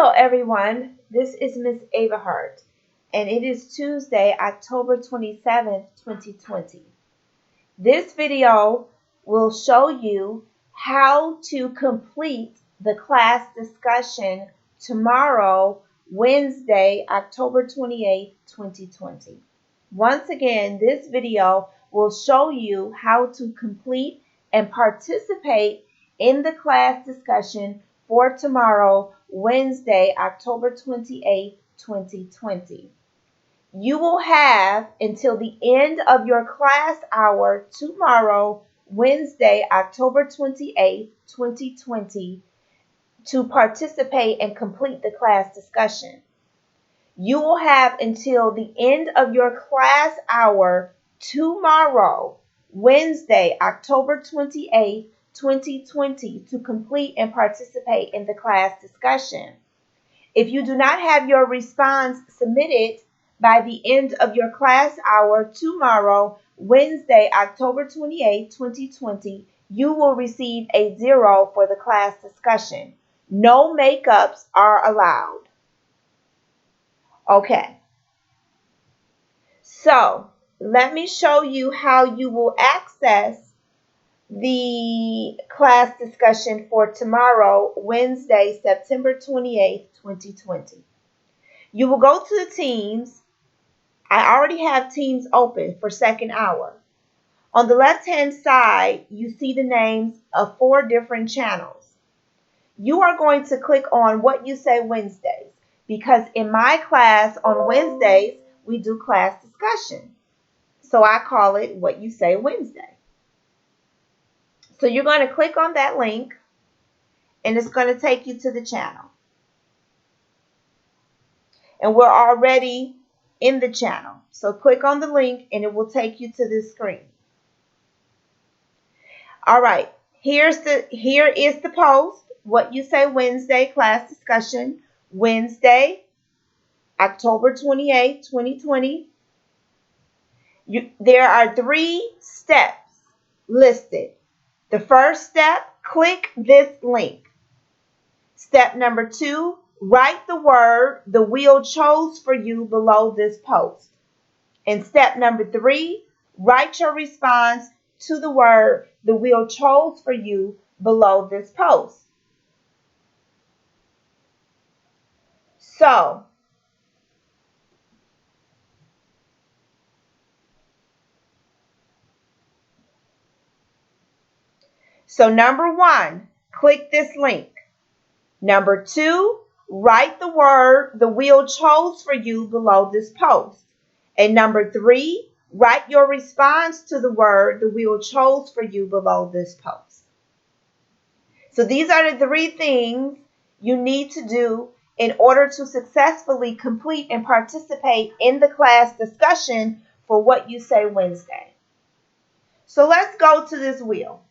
Hello everyone, this is Miss Ava Hart, and it is Tuesday, October 27th, 2020. This video will show you how to complete the class discussion tomorrow, Wednesday, October 28th, 2020. Once again, this video will show you how to complete and participate in the class discussion for tomorrow, Wednesday, October 28th, 2020. You will have until the end of your class hour tomorrow, Wednesday, October 28th, 2020, to participate and complete the class discussion. You will have until the end of your class hour tomorrow, Wednesday, October 28th, 2020, to complete and participate in the class discussion. If you do not have your response submitted by the end of your class hour tomorrow, Wednesday, October 28th, 2020, you will receive a 0 for the class discussion. No makeups are allowed. Okay. So, let me show you how you will access the class discussion for tomorrow, Wednesday, September 28th, 2020. You will go to the Teams. I already have Teams open for second hour. On the left-hand side, you see the names of 4 different channels. You are going to click on What You Say Wednesdays, because in my class on Wednesdays, we do class discussion. So I call it What You Say Wednesday. So you're going to click on that link, and it's going to take you to the channel. And we're already in the channel. So click on the link, and it will take you to this screen. All right, here is the post, What You Say Wednesday class discussion, Wednesday, October 28th, 2020. There are 3 steps listed. The first step, click this link. Step number 2, write the word the wheel chose for you below this post. And step number 3, write your response to the word the wheel chose for you below this post. So number 1, click this link. Number 2, write the word the wheel chose for you below this post. And number 3, write your response to the word the wheel chose for you below this post. So these are the 3 things you need to do in order to successfully complete and participate in the class discussion for What You Say Wednesday. So let's go to this wheel.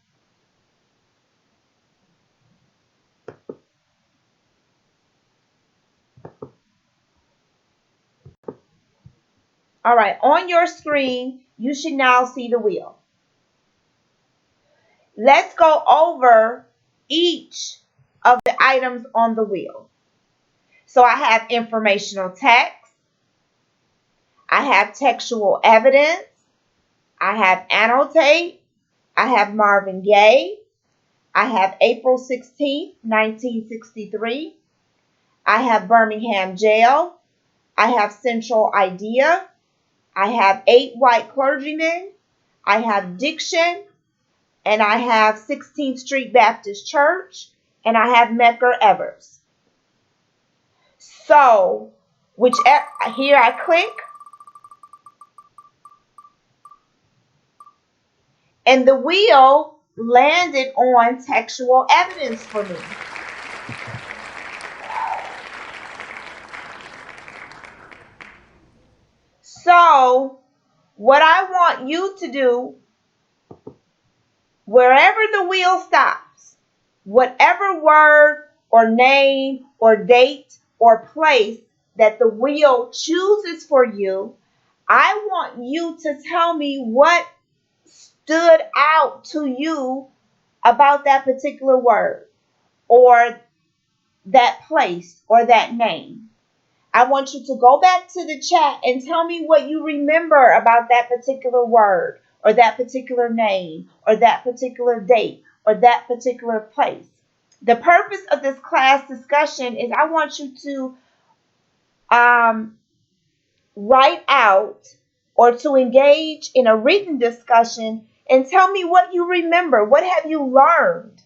All right, on your screen, you should now see the wheel. Let's go over each of the items on the wheel. So I have informational text. I have textual evidence. I have annotate. I have Marvin Gaye. I have April 16th, 1963. I have Birmingham Jail. I have Central Idea. I have 8 white clergymen. I have diction. And I have 16th Street Baptist Church. And I have Medgar Evers. So, here I click. And the wheel landed on textual evidence for me. So, what I want you to do, wherever the wheel stops, whatever word or name or date or place that the wheel chooses for you, I want you to tell me what stood out to you about that particular word or that place or that name. I want you to go back to the chat and tell me what you remember about that particular word or that particular name or that particular date or that particular place. The purpose of this class discussion is I want you to write out or to engage in a written discussion and tell me what you remember. What have you learned?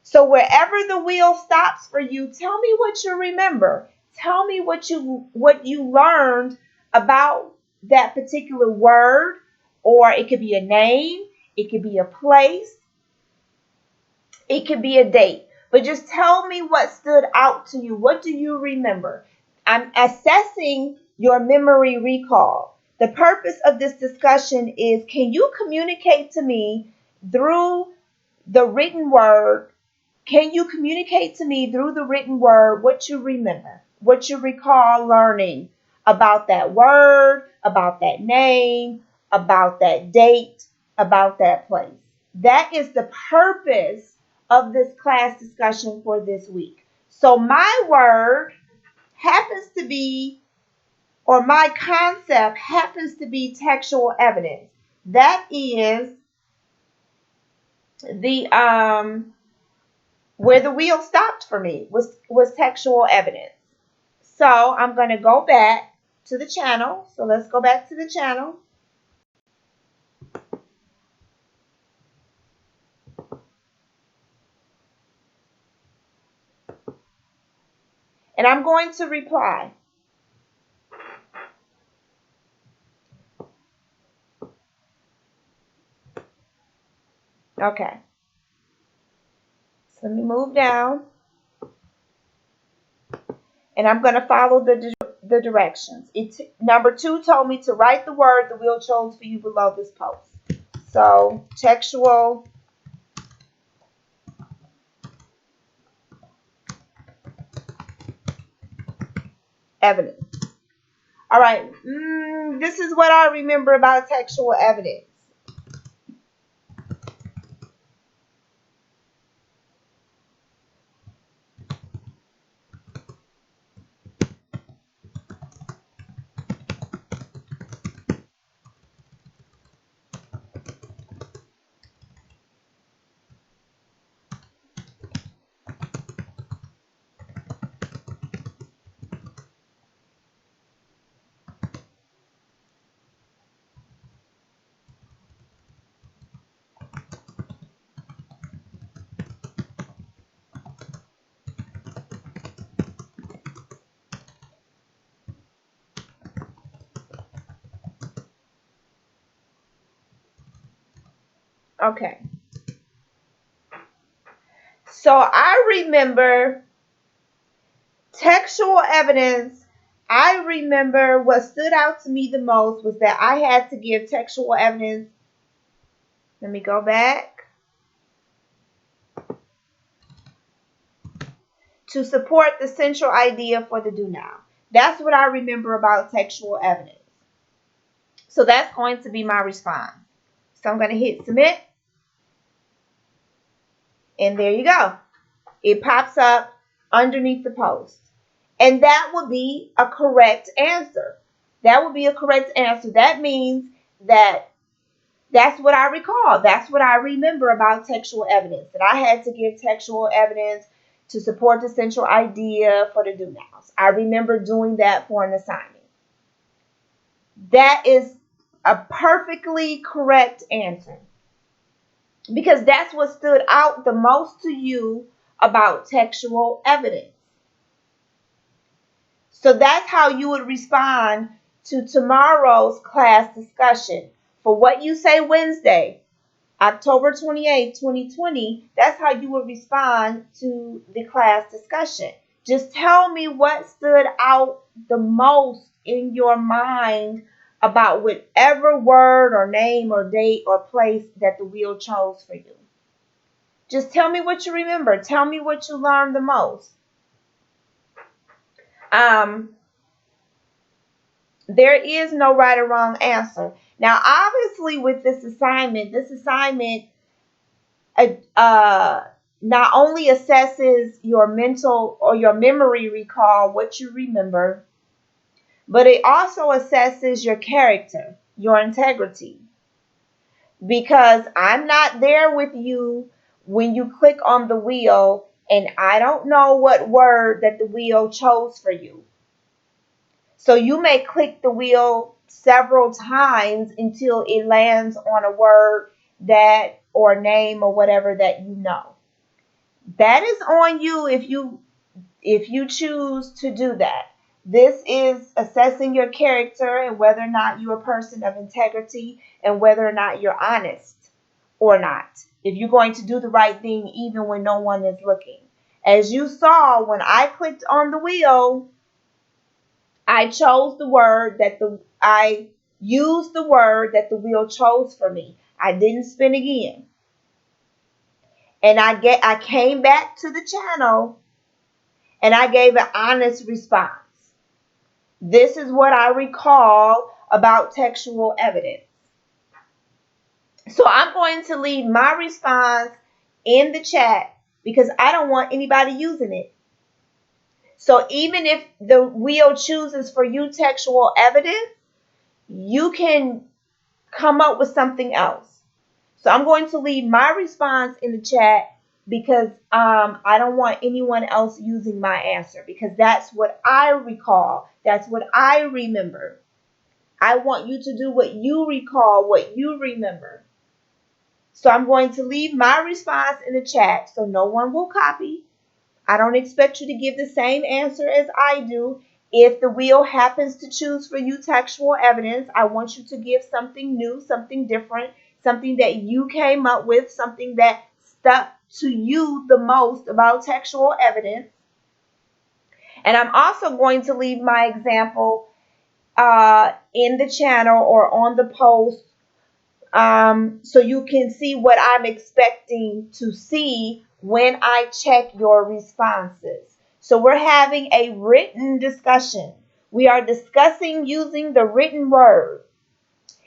So wherever the wheel stops for you, tell me what you remember. Tell me what you learned about that particular word, or it could be a name, it could be a place, it could be a date. But just tell me what stood out to you. What do you remember? I'm assessing your memory recall. The purpose of this discussion is, can you communicate to me through the written word? Can you communicate to me through the written word what you remember, what you recall learning about that word, about that name, about that date, about that place? That is the purpose of this class discussion for this week. So my word happens to be, or my concept happens to be textual evidence. That is the where the wheel stopped for me was textual evidence. So I'm going to go back to the channel. So let's go back to the channel. And I'm going to reply. Okay. So let me move down. And I'm going to follow the directions. Number 2 told me to write the word the wheel chose for you below this post. So textual evidence. All right. This is what I remember about textual evidence. Okay. So I remember textual evidence. I remember what stood out to me the most was that I had to give textual evidence. Let me go back. To support the central idea for the do now. That's what I remember about textual evidence. So that's going to be my response. So I'm going to hit submit. And there you go. It pops up underneath the post. And that would be a correct answer. That would be a correct answer. That means that that's what I recall. That's what I remember about textual evidence. That I had to give textual evidence to support the central idea for the do nows. I remember doing that for an assignment. That is a perfectly correct answer. Because that's what stood out the most to you about textual evidence. So that's how you would respond to tomorrow's class discussion. For what you say Wednesday, October 28, 2020, that's how you would respond to the class discussion. Just tell me what stood out the most in your mind about whatever word or name or date or place that the wheel chose for you. Just tell me what you remember. Tell me what you learned the most. There is no right or wrong answer. Now, obviously, with this assignment, not only assesses your mental or your memory recall, what you remember, but it also assesses your character, your integrity. Because I'm not there with you when you click on the wheel and I don't know what word that the wheel chose for you. So you may click the wheel several times until it lands on a word that or name or whatever that you know. That is on you if you choose to do that. This is assessing your character and whether or not you're a person of integrity and whether or not you're honest or not. If you're going to do the right thing even when no one is looking. As you saw, when I clicked on the wheel, I used the word that the wheel chose for me. I didn't spin again. And I came back to the channel and I gave an honest response. This is what I recall about textual evidence. So I'm going to leave my response in the chat because I don't want anybody using it. So even if the wheel chooses for you textual evidence, you can come up with something else. So I'm going to leave my response in the chat because I don't want anyone else using my answer because that's what I recall. That's what I remember. I want you to do what you recall, what you remember. So I'm going to leave my response in the chat so no one will copy. I don't expect you to give the same answer as I do. If the wheel happens to choose for you textual evidence, I want you to give something new, something different, something that you came up with, something that stuck to you the most about textual evidence. And I'm also going to leave my example in the channel or on the post so you can see what I'm expecting to see when I check your responses. So we're having a written discussion. We are discussing using the written word.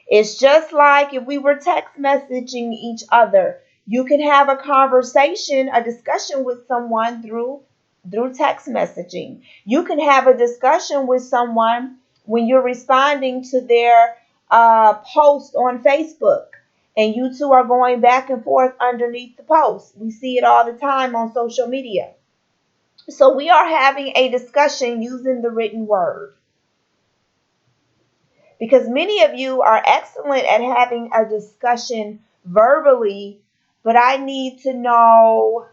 It's just like if we were text messaging each other. You can have a conversation, a discussion with someone through text messaging. You can have a discussion with someone when you're responding to their post on Facebook and you two are going back and forth underneath the post. We see it all the time on social media. So we are having a discussion using the written word. Because many of you are excellent at having a discussion verbally, but I need to know,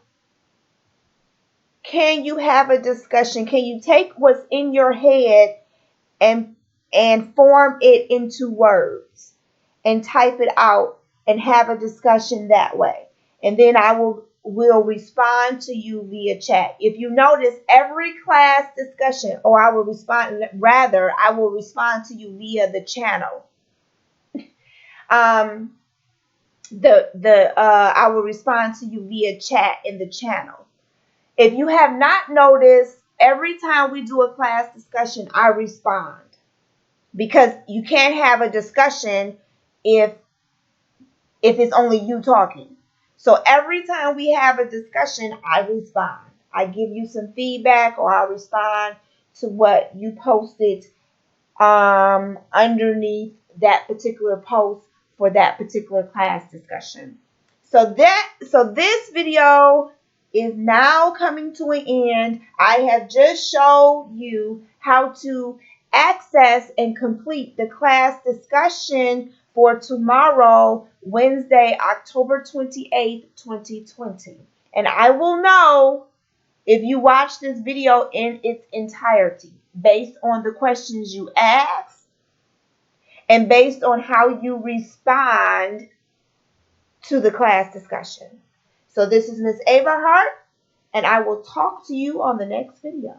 can you have a discussion? Can you take what's in your head and form it into words and type it out and have a discussion that way? And then I will respond to you via chat. If you notice, every class discussion, or I will respond to you via the channel. I will respond to you via chat in the channel. If you have not noticed, every time we do a class discussion, I respond. Because you can't have a discussion if it's only you talking. So every time we have a discussion, I respond. I give you some feedback or I respond to what you posted underneath that particular post for that particular class discussion. So this video is now coming to an end. I have just showed you how to access and complete the class discussion for tomorrow, Wednesday, October 28th, 2020. And I will know if you watch this video in its entirety based on the questions you ask and based on how you respond to the class discussion. So this is Miss Ava Hart, and I will talk to you on the next video.